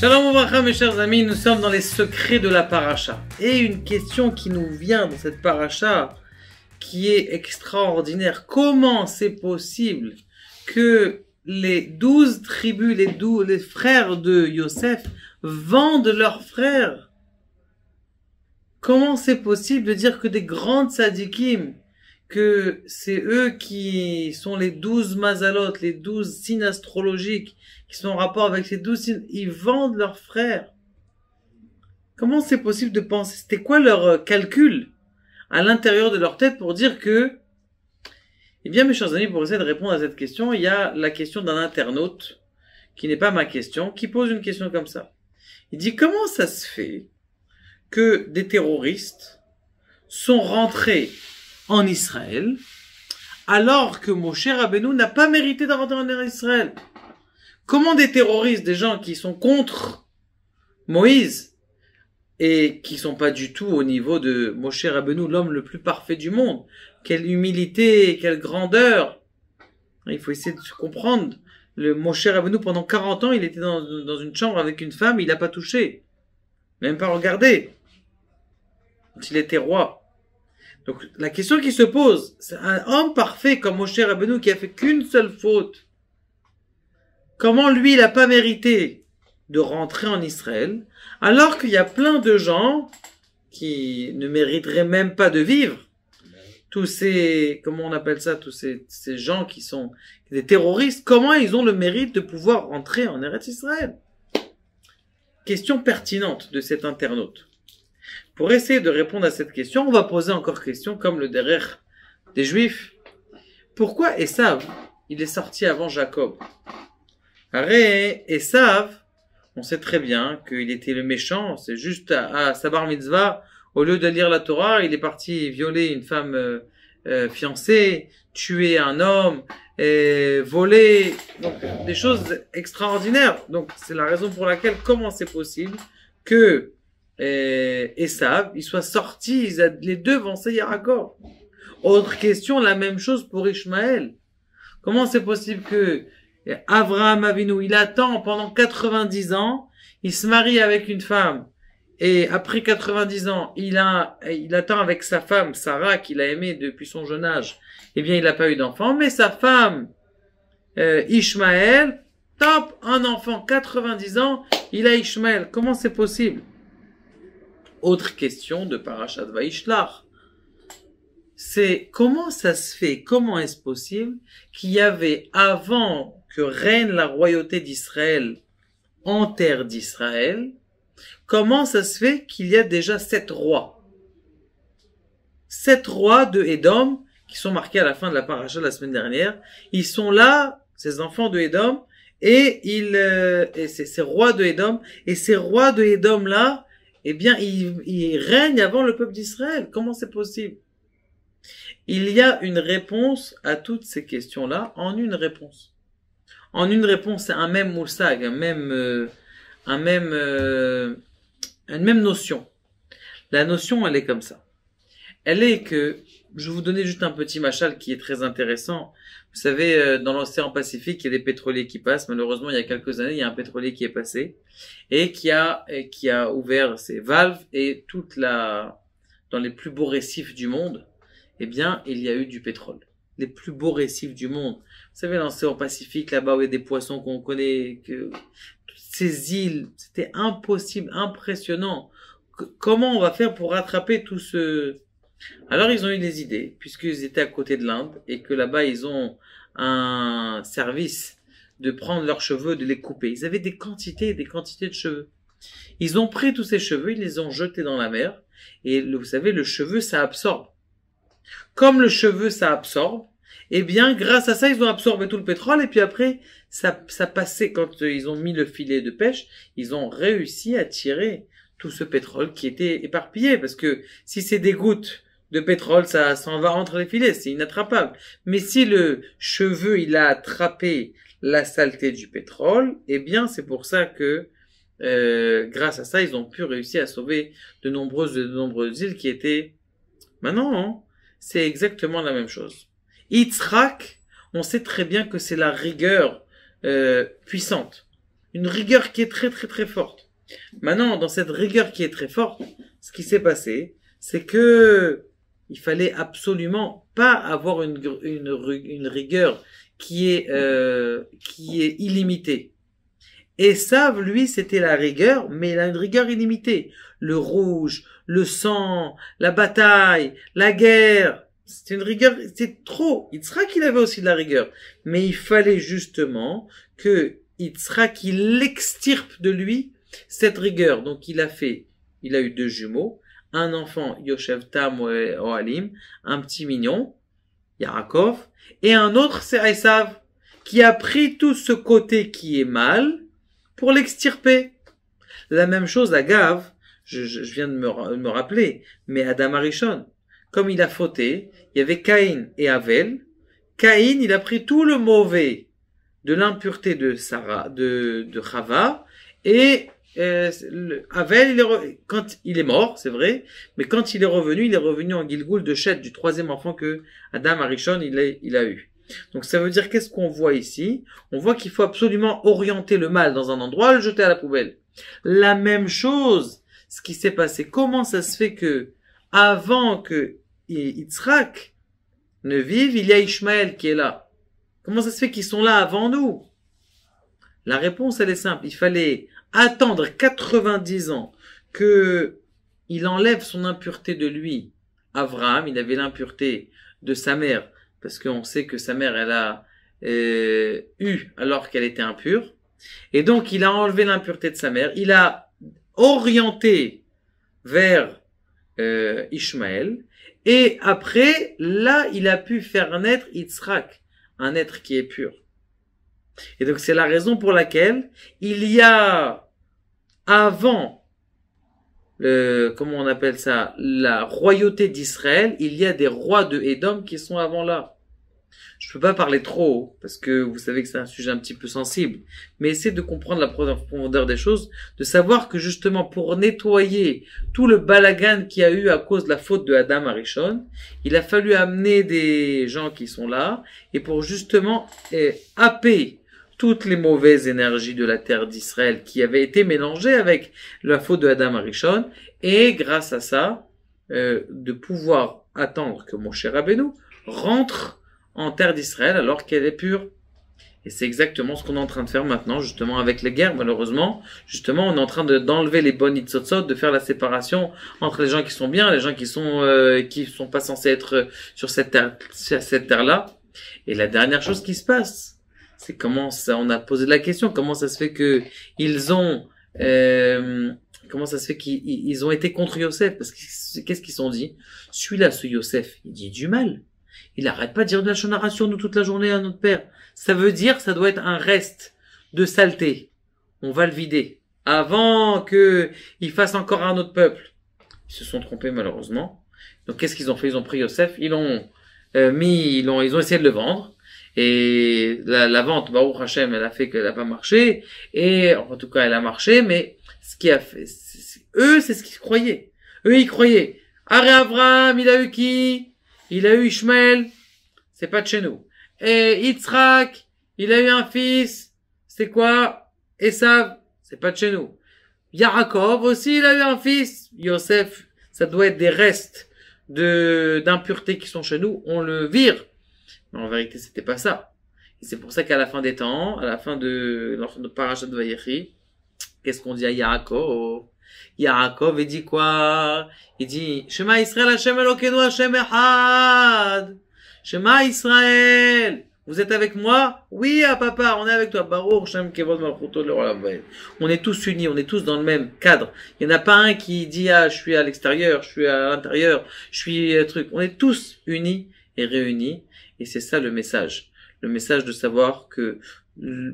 Shalom Ouvracha mes chers amis, nous sommes dans les secrets de la paracha. Et une question qui nous vient dans cette paracha, qui est extraordinaire. Comment c'est possible que les 12 tribus, les frères de Yosef, vendent leurs frères? Comment c'est possible de dire que des grandes tzadikim, que c'est eux qui sont les 12 mazalot, les 12 signes astrologiques, qui sont en rapport avec ces 12 signes, ils vendent leurs frères? Comment c'est possible de penser? C'était quoi leur calcul à l'intérieur de leur tête pour dire que... Eh bien, mes chers amis, pour essayer de répondre à cette question, il y a la question d'un internaute, qui n'est pas ma question, qui pose une question comme ça. Il dit, comment ça se fait que des terroristes sont rentrés en Israël, alors que Moshe Rabbeinu n'a pas mérité de rentrer en Israël? Comment des terroristes, des gens qui sont contre Moïse, et qui sont pas du tout au niveau de Moshe Rabbeinu, l'homme le plus parfait du monde, quelle humilité, quelle grandeur! Il faut essayer de se comprendre. Le Moshe Rabbeinu, pendant 40 ans, il était dans une chambre avec une femme, il n'a pas touché, même pas regardé, quand il était roi. Donc, la question qui se pose, c'est un homme parfait comme Moshe Rabbeinu qui a fait qu'une seule faute. Comment lui, il n'a pas mérité de rentrer en Israël, alors qu'il y a plein de gens qui ne mériteraient même pas de vivre. Tous ces, comment on appelle ça, tous ces gens qui sont des terroristes, comment ils ont le mérite de pouvoir rentrer en Eretz Israël? Question pertinente de cet internaute. Pour essayer de répondre à cette question, on va poser encore question comme le derrière des Juifs. Pourquoi Esav, il est sorti avant Jacob? Arrête, Esav, on sait très bien qu'il était le méchant, c'est juste à sa bar mitzvah, au lieu de lire la Torah, il est parti violer une femme fiancée, tuer un homme, voler, donc des choses extraordinaires. Donc c'est la raison pour laquelle, comment c'est possible que Esav, il soit sorti, les deux vont se Yaakov. Autre question, la même chose pour Ishmaël. Comment c'est possible que Avraham Avinu, il attend pendant 90 ans, il se marie avec une femme, et après 90 ans, il attend avec sa femme, Sarah, qu'il a aimée depuis son jeune âge, eh bien, il n'a pas eu d'enfant, mais sa femme, Ishmaël, top, un enfant, 90 ans, il a Ishmaël. Comment c'est possible? Autre question de Parashat Vaishlach. C'est comment ça se fait, comment est-ce possible qu'il y avait, avant que règne la royauté d'Israël en terre d'Israël, comment ça se fait qu'il y a déjà 7 rois? 7 rois de Édom, qui sont marqués à la fin de la paracha la semaine dernière. Ils sont là, ces enfants de Édom, et ces rois de Édom, et ces rois de Édom là, eh bien, ils règnent avant le peuple d'Israël. Comment c'est possible? Il y a une réponse à toutes ces questions-là en une réponse. En une réponse, c'est un même moussag, une même notion. La notion, elle est comme ça. Elle est que, je vais vous donner juste un petit machal qui est très intéressant. Vous savez, dans l'océan Pacifique, il y a des pétroliers qui passent. Malheureusement, il y a quelques années, il y a un pétrolier qui est passé et qui a ouvert ses valves, et dans les plus beaux récifs du monde, eh bien, il y a eu du pétrole. Les plus beaux récifs du monde. Vous savez, l'océan Pacifique, là-bas, où il y a des poissons qu'on connaît, toutes ces îles, c'était impossible, impressionnant. Comment on va faire pour rattraper tout ce... Alors, ils ont eu des idées, puisqu'ils étaient à côté de l'Inde, et que là-bas, ils ont un service de prendre leurs cheveux, de les couper. Ils avaient des quantités et des quantités de cheveux. Ils ont pris tous ces cheveux, ils les ont jetés dans la mer, et vous savez, le cheveu, ça absorbe. Comme le cheveu, ça absorbe, eh bien, grâce à ça, ils ont absorbé tout le pétrole, et puis après, ça passait, quand ils ont mis le filet de pêche, ils ont réussi à tirer tout ce pétrole qui était éparpillé, parce que si c'est des gouttes de pétrole, ça s'en va entre les filets, c'est inattrapable. Mais si le cheveu, il a attrapé la saleté du pétrole, eh bien, c'est pour ça que, grâce à ça, ils ont pu réussir à sauver de nombreuses îles qui étaient... Maintenant, c'est exactement la même chose. Yitzhak, on sait très bien que c'est la rigueur puissante. une rigueur qui est très très très forte. Maintenant, dans cette rigueur qui est très forte, ce qui s'est passé, c'est que il fallait absolument pas avoir une rigueur qui est illimitée. Esav, lui, c'était la rigueur, mais il a une rigueur illimitée. Le rouge, le sang, la bataille, la guerre. C'est une rigueur, c'est trop. Yitzhak, il avait aussi de la rigueur. Mais il fallait justement que Yitzhak, il extirpe de lui cette rigueur. Donc il a eu 2 jumeaux, un enfant, Yoshev Tam Ohalim, un petit mignon, Yaakov, et un autre, c'est Esav, qui a pris tout ce côté qui est mal pour l'extirper. La même chose à Gav, je viens de me rappeler, mais Adam Arishon, comme il a fauté, il y avait Caïn et Avel. Caïn, il a pris tout le mauvais de l'impureté de Sarah, de Chava, et Avel, quand il est mort, c'est vrai, mais quand il est revenu en Gilgoul de Chet, du 3e enfant que Adam Arishon il a eu. Donc ça veut dire, qu'est-ce qu'on voit ici? On voit qu'il faut absolument orienter le mal dans un endroit, le jeter à la poubelle. La même chose, ce qui s'est passé, comment ça se fait que avant que Yitzhak ne vive, il y a Ishmaël qui est là? Comment ça se fait qu'ils sont là avant nous? La réponse, elle est simple. Il fallait attendre 90 ans que il enlève son impureté de lui. Abraham, il avait l'impureté de sa mère, parce qu'on sait que sa mère, elle a eu alors qu'elle était impure. Et donc, il a enlevé l'impureté de sa mère. Il a orienté vers Ishmaël. Et après, là, il a pu faire naître Yitzhak, un être qui est pur. Et donc, c'est la raison pour laquelle il y a, avant comment on appelle ça, la royauté d'Israël, il y a des rois de Édom qui sont avant là. Je peux pas parler trop, parce que vous savez que c'est un sujet un petit peu sensible, mais essayez de comprendre la profondeur des choses, de savoir que justement pour nettoyer tout le balagan qu'il y a eu à cause de la faute de Adam Arishon, il a fallu amener des gens qui sont là, et pour justement happer toutes les mauvaises énergies de la terre d'Israël qui avaient été mélangées avec la faute de Adam Arishon, et grâce à ça, de pouvoir attendre que Moshe Rabbeinu rentre en terre d'Israël alors qu'elle est pure. Et c'est exactement ce qu'on est en train de faire maintenant, justement, avec les guerres, malheureusement. Justement, on est en train d'enlever les bonnes hitzotzot, de faire la séparation entre les gens qui sont bien et les gens qui sont pas censés être sur cette terre-là. Et la dernière chose qui se passe, c'est comment ça, on a posé la question, comment ça se fait que comment ça se fait qu'ils ont été contre Yosef? Parce que qu'est-ce qu'ils se sont dit? Celui-là, ce Yosef, il dit du mal. Il arrête pas de dire de la shonara sur nous toute la journée à notre père. Ça veut dire, ça doit être un reste de saleté. On va le vider. Avant que il fasse encore un autre peuple. Ils se sont trompés, malheureusement. Donc, qu'est-ce qu'ils ont fait? Ils ont pris Yosef, ils ont essayé de le vendre. Et la vente, Baruch Hashem, elle a fait qu'elle a pas marché. Et, en tout cas, elle a marché, mais ce qui a fait, eux, c'est ce qu'ils croyaient. Eux, ils croyaient. Aré Abraham, il a eu qui? Il a eu Ishmael, c'est pas de chez nous. Et Yitzhak, il a eu un fils, c'est quoi? Esav, c'est pas de chez nous. Yaakov aussi, il a eu un fils. Yosef, ça doit être des restes d'impureté qui sont chez nous, on le vire. Mais en vérité, c'était pas ça. Et c'est pour ça qu'à la fin des temps, à la fin de Parashat Vayechi, qu'est-ce qu'on dit à Yaakov? Yaakov, il dit quoi? Il dit, Shema Israël, Hashem Elokeinu, Hashem Echad. Shema Israël. Vous êtes avec moi? Oui, papa, on est avec toi. Baruch Shem Kevod Malchuto Le'olam Vaed. On est tous unis, on est tous dans le même cadre. Il n'y en a pas un qui dit, je suis à l'extérieur, je suis à l'intérieur, je suis truc. On est tous unis et réunis. Et c'est ça le message. Le message de savoir que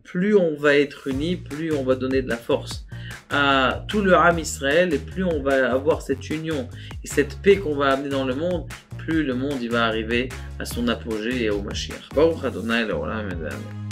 plus on va être unis, plus on va donner de la force à tout le Ham Israël, et plus on va avoir cette union et cette paix qu'on va amener dans le monde, plus le monde il va arriver à son apogée et au Mashiach. Baruch Adonai Le'olam Ed Amen.